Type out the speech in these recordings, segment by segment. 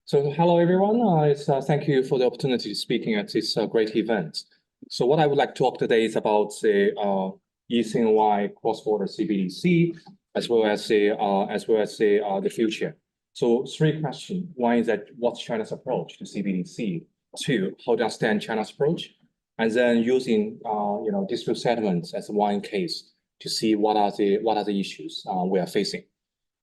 So hello everyone. Thank you for the opportunity to speaking at this great event. So what I would like to talk today is about the E-CNY cross-border CBDC as well as the future. So three questions. One is that what's China's approach to CBDC? Two, how to understand China's approach? And then using dispute settlements as one case to see what are the issues we are facing.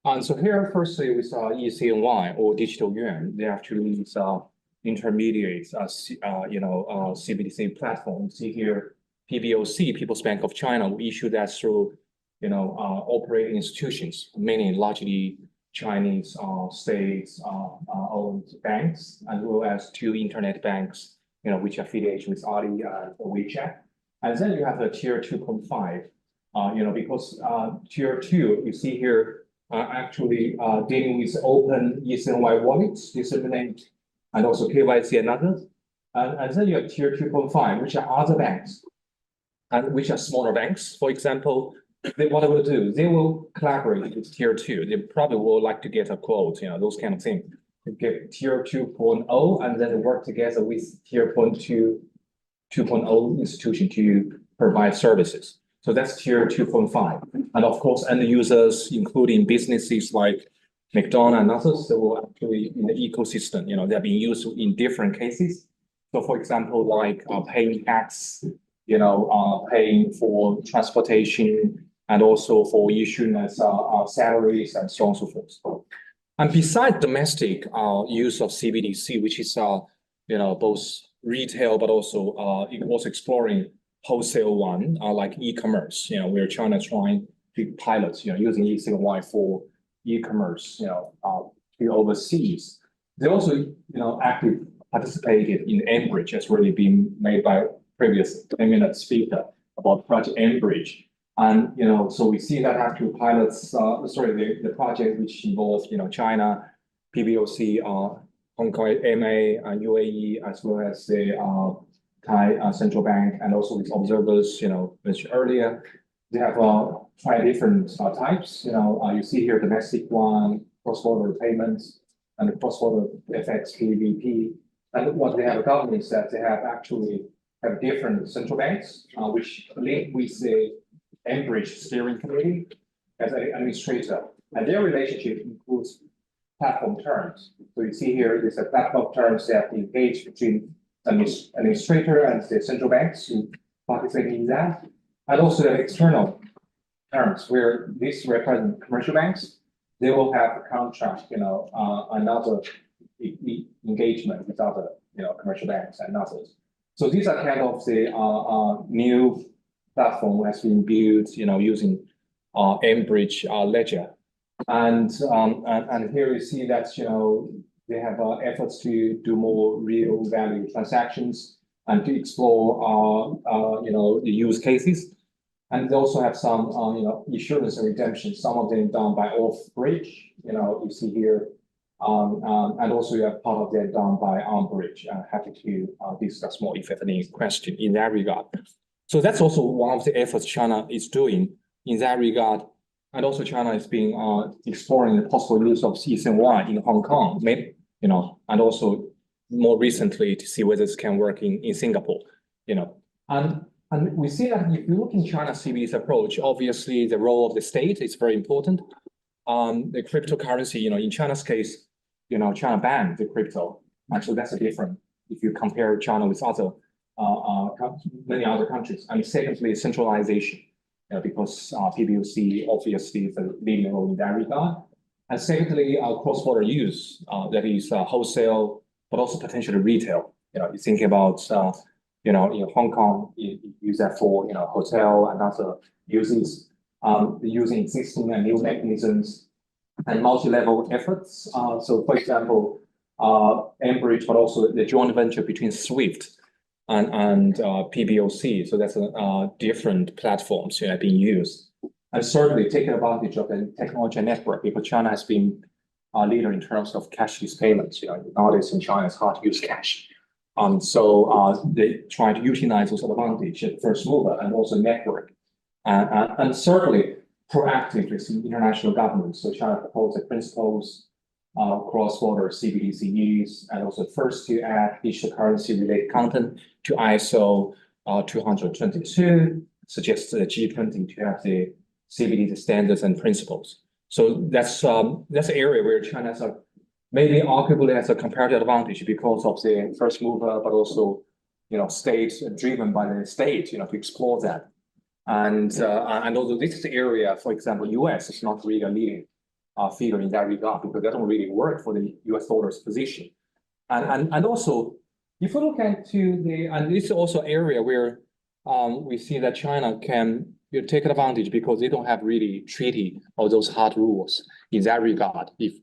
And so here, firstly, with E-CNY or digital yuan, they actually is intermediate, CBDC platform. See here, PBOC, People's Bank of China, will issue that through, operating institutions, mainly largely Chinese state-owned banks, as well as two internet banks, which are affiliated with Ali and WeChat. And then you have the tier 2.5, because tier 2, you see here, actually dealing with open E-CNY wallets, disseminate, and also KYC and others. And then you have tier 2.5, which are other banks, and which are smaller banks. For example, what they will do, they will collaborate with tier 2. They probably will like to get a quote, those kind of things. To get tier 2.0, and then work together with tier 2.0 institution to provide services. So that's tier 2.5. And of course, end users, including businesses like McDonald's and others, they will actually in the ecosystem, they're being used in different cases. So for example, like paying tax, paying for transportation, and also for issuing salaries and so on and so forth. And besides domestic use of CBDC, which is both retail, but also exploring wholesale one, like e-commerce, where China is trying to pilot, using E-CNY for e-commerce, to overseas. They also, actively participated in mBridge, as really been made by previous 10-minute speaker about project mBridge. And, so we see that actual pilots, the project which involves, China, PBOC, Hong Kong, MA, UAE, as well as the Thai central bank, and also with observers, mentioned earlier. They have 5 different types. You see here domestic one, cross-border payments, and the cross-border FX, PVP. And what they have done is that they have different central banks, which link with the mBridge steering committee as an administrator. And their relationship includes platform terms. So you see here, there's a platform terms that engage between administrator and the central banks who participate in that, and also the external terms where this represent commercial banks. They will have a contract, another engagement with other, commercial banks and others. So these are kind of the new platform has been built, using mBridge ledger, and here you see that they have efforts to do more real value transactions and to explore, the use cases. And they also have some, issuance and redemption, some of them done by off-bridge, you see here. And also you have part of them done by on-bridge. Happy to discuss more if you have any question in that regard. So that's also one of the efforts China is doing in that regard. And also China is being exploring the possible use of E-CNY in Hong Kong, and also more recently to see whether this can work in Singapore, And we see that if you look in China's CBDC approach, obviously the role of the state is very important. The cryptocurrency, in China's case, China banned the crypto. Actually, that's a different if you compare China with other many other countries. And secondly, centralization, because PBOC obviously is a leading role in that regard. And secondly, cross-border use, that is wholesale, but also potentially retail. You think about, in Hong Kong, you use that for, hotel and other uses, using existing and new mechanisms and multi-level efforts. So for example, mBridge, but also the joint venture between SWIFT and PBOC. So that's different platforms being used. And certainly taking advantage of the technology network, because China has been a leader in terms of cashless payments. Nowadays in China, it's hard to use cash. So they try to utilize those advantages, first mover, and also network. And certainly proactively with international governments. So China proposed the principles cross-border CBDCs, and also first to add digital currency-related content to ISO 222, suggests the G20 to have the CBDC standards and principles. So that's an area where China has maybe arguably has a comparative advantage because of the first mover, but also state driven by the state, to explore that. And although this is the area, for example, US is not really a leading figure in that regard because they don't really work for the US dollar's position. And also, if you look into and this is also an area where we see that China can take advantage because they don't have really treaty or those hard rules in that regard. If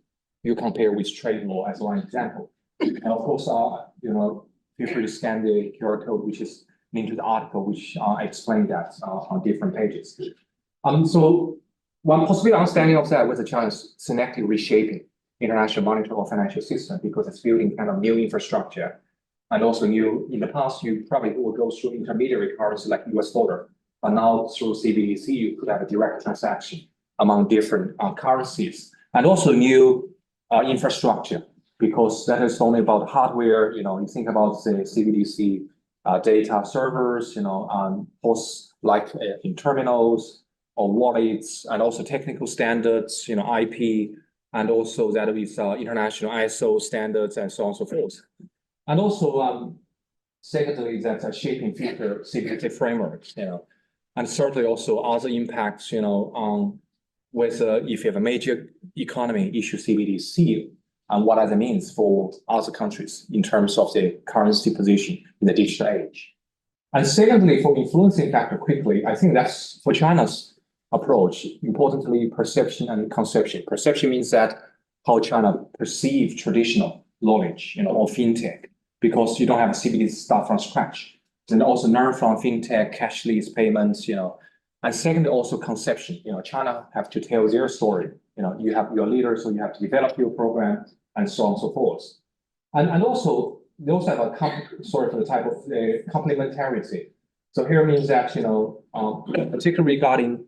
you compare with trade law as one example, and of course, feel free to scan the QR code, which is linked to the article, which I explained that on different pages. So one possible understanding of that was China's selective reshaping international monetary or financial system because it's building kind of new infrastructure. And also in the past, you probably will go through intermediary currency like US dollar, but now through CBDC, you could have a direct transaction among different currencies. And also new infrastructure, because that is only about hardware. You think about the CBDC data servers, hosts like in terminals or wallets, and also technical standards, IP, and also that is international ISO standards and so on and so forth. And also, secondly, that's shaping future CBDC frameworks, and certainly also other impacts, on whether if you have a major economy issue CBDC, and what that means for other countries in terms of the currency position in the digital age. And secondly, for influencing factor quickly, I think that's for China's approach, importantly, perception and conception. Perception means that how China perceives traditional knowledge, or fintech, because you don't have a CBDC start from scratch. Then also learn from fintech, cashless payments, And secondly, also conception. China have to tell their story. You have your leaders, so you have to develop your program, and so on and so forth. And also, they also have a sort of the type of complementarity. So here means that, particularly regarding,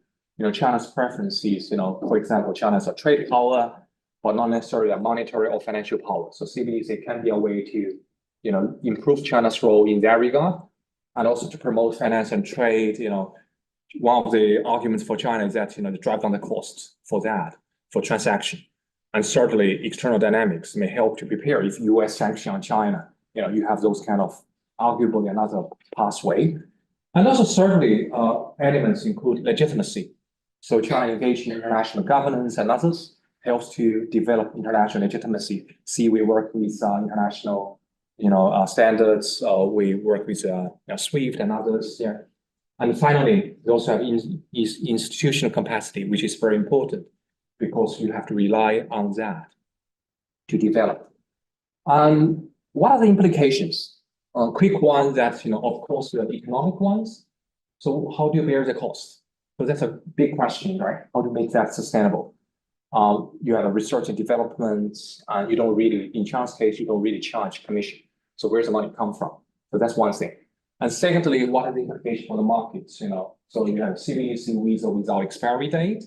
China's preferences, for example, China has a trade power, but not necessarily a monetary or financial power. So CBDC can be a way to, improve China's role in that regard, and also to promote finance and trade. One of the arguments for China is that, to drive down the costs for transaction. And certainly external dynamics may help to prepare if US sanction on China, you have those kind of arguably another pathway. And also certainly elements include legitimacy. So China engaged in international governance and others helps to develop international legitimacy. See, we work with international, standards. We work with SWIFT and others. Yeah. And finally, we also have institutional capacity, which is very important because you have to rely on that to develop. What are the implications? Quick one that, of course, the economic ones. So how do you bear the cost? So that's a big question, right? How to make that sustainable? You have a research and development, and you don't really, in China's case, you don't really charge commission. So where's the money come from? So that's one thing. And secondly, what are the implications for the markets? So you have CBDC with or without expiry date.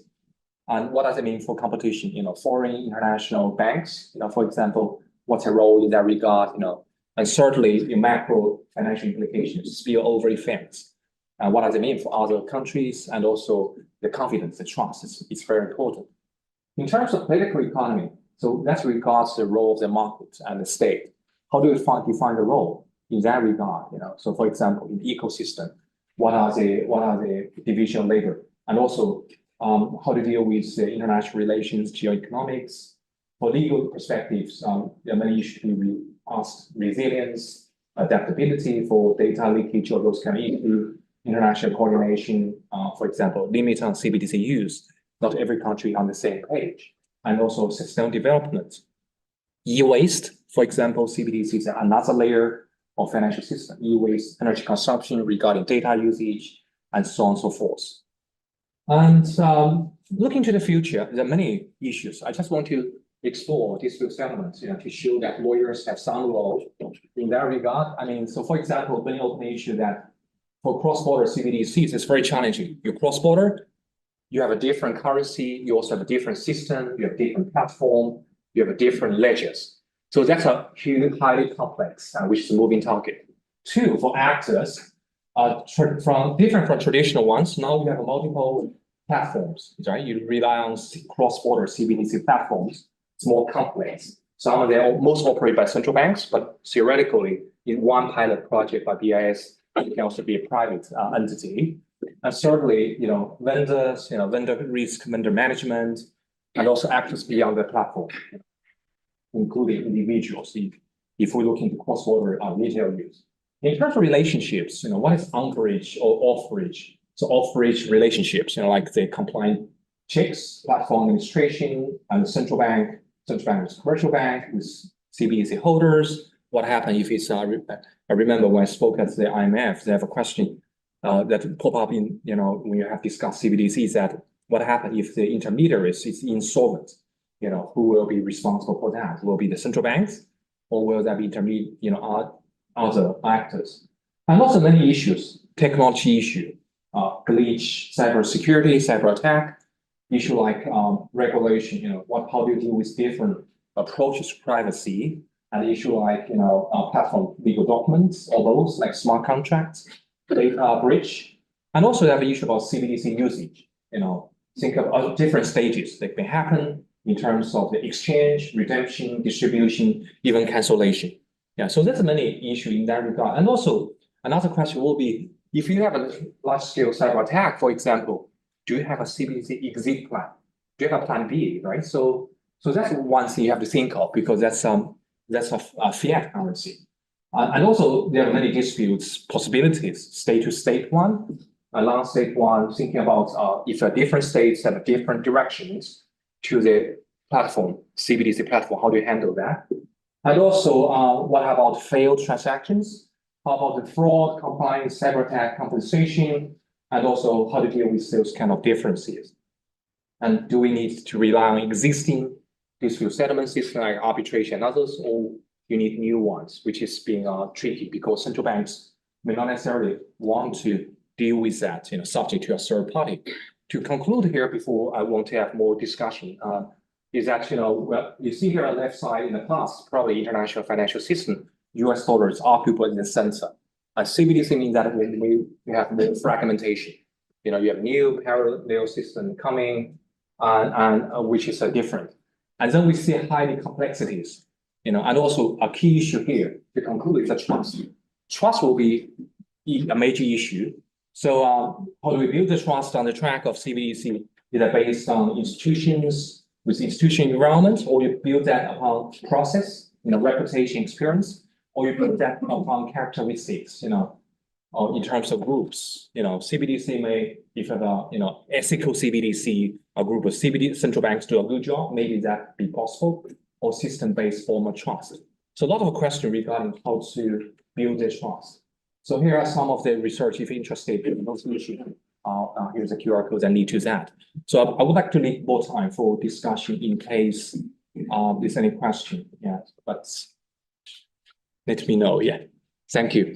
And what does it mean for competition? Foreign international banks, for example, what's their role in that regard? And certainly the macro financial implications, spillover effects. And what does it mean for other countries? And also the confidence, the trust is very important. In terms of political economy, so that regards the role of the market and the state. How do you define the role in that regard? So for example, in the ecosystem, what are the division of labor? And also how to deal with international relations, geoeconomics. For legal perspectives, there are many issues to be asked: resilience, adaptability for data leakage, or those kind of issues, international coordination, for example, limit on CBDC use. Not every country on the same page, and also sustainable development. E-waste, for example, CBDC is another layer of financial system. E-waste, energy consumption regarding data usage, and so on and so forth. And looking to the future, there are many issues. I just want to explore these few elements, to show that lawyers have some role in that regard. So for example, very open issue that for cross-border CBDCs, it's very challenging. You cross-border, you have a different currency, you also have a different system, you have different platform, you have different ledgers. So that's a huge, highly complex, which is a moving target. Two, for actors, different from traditional ones, now we have multiple platforms, right? You rely on cross-border CBDC platforms. It's more complex. Some of them most operate by central banks, but theoretically, in one pilot project by BIS, it can also be a private entity. And thirdly, vendors, vendor risk, vendor management, and also actors beyond the platform, including individuals, if we look into cross-border retail use. In terms of relationships, what is on-bridge or off-bridge? So off-bridge relationships, like the compliant checks, platform administration, and the central bank is commercial bank with CBDC holders. What happens if it's, I remember when I spoke at the IMF, they have a question that pop up in, when you have discussed CBDCs, that what happens if the intermediaries is insolvent? Who will be responsible for that? Will it be the central banks, or will that be other actors? And also many issues, technology issue, glitch, cybersecurity, cyber attack, issue like regulation, how do you deal with different approaches to privacy, and issue like, platform legal documents, all those like smart contracts, data breach, and also you have an issue about CBDC usage, think of different stages that may happen in terms of the exchange, redemption, distribution, even cancellation. Yeah, so there's many issues in that regard. And also another question will be, if you have a large-scale cyber attack, for example, do you have a CBDC exit plan? Do you have a plan B, right? So that's one thing you have to think of, because that's a fiat currency. And also there are many disputes, possibilities, state-to-state one, a non-state one, thinking about if different states have different directions to the platform, CBDC platform, how do you handle that? And also, what about failed transactions? How about the fraud, compliance, cyber attack, compensation, and also how to deal with those kind of differences? And do we need to rely on existing dispute settlement systems like arbitration and others, or you need new ones, which is being tricky because central banks may not necessarily want to deal with that, subject to a third party. To conclude here, before I want to have more discussion, is that, well, you see here on the left side in the past, probably international financial system, US dollar is arguably in the center. And CBDC means that we have more fragmentation. You have new parallel system coming, and which is different. And then we see highly complexities, and also a key issue here to conclude is the trust. Trust will be a major issue. So how do we build the trust on the track of CBDC? Is that based on institutions with institution environment, or you build that upon process, reputation, experience, or you build that upon characteristics, or in terms of groups? CBDC may, if you have ethical CBDC, a group of CBD central banks do a good job, maybe that be possible, or system-based form of trust. So a lot of questions regarding how to build the trust. So here are some of the research if you're interested in those issues. Here's a QR code and lead to that. So I would like to leave more time for discussion in case there's any question. Yeah, but let me know. Yeah, thank you.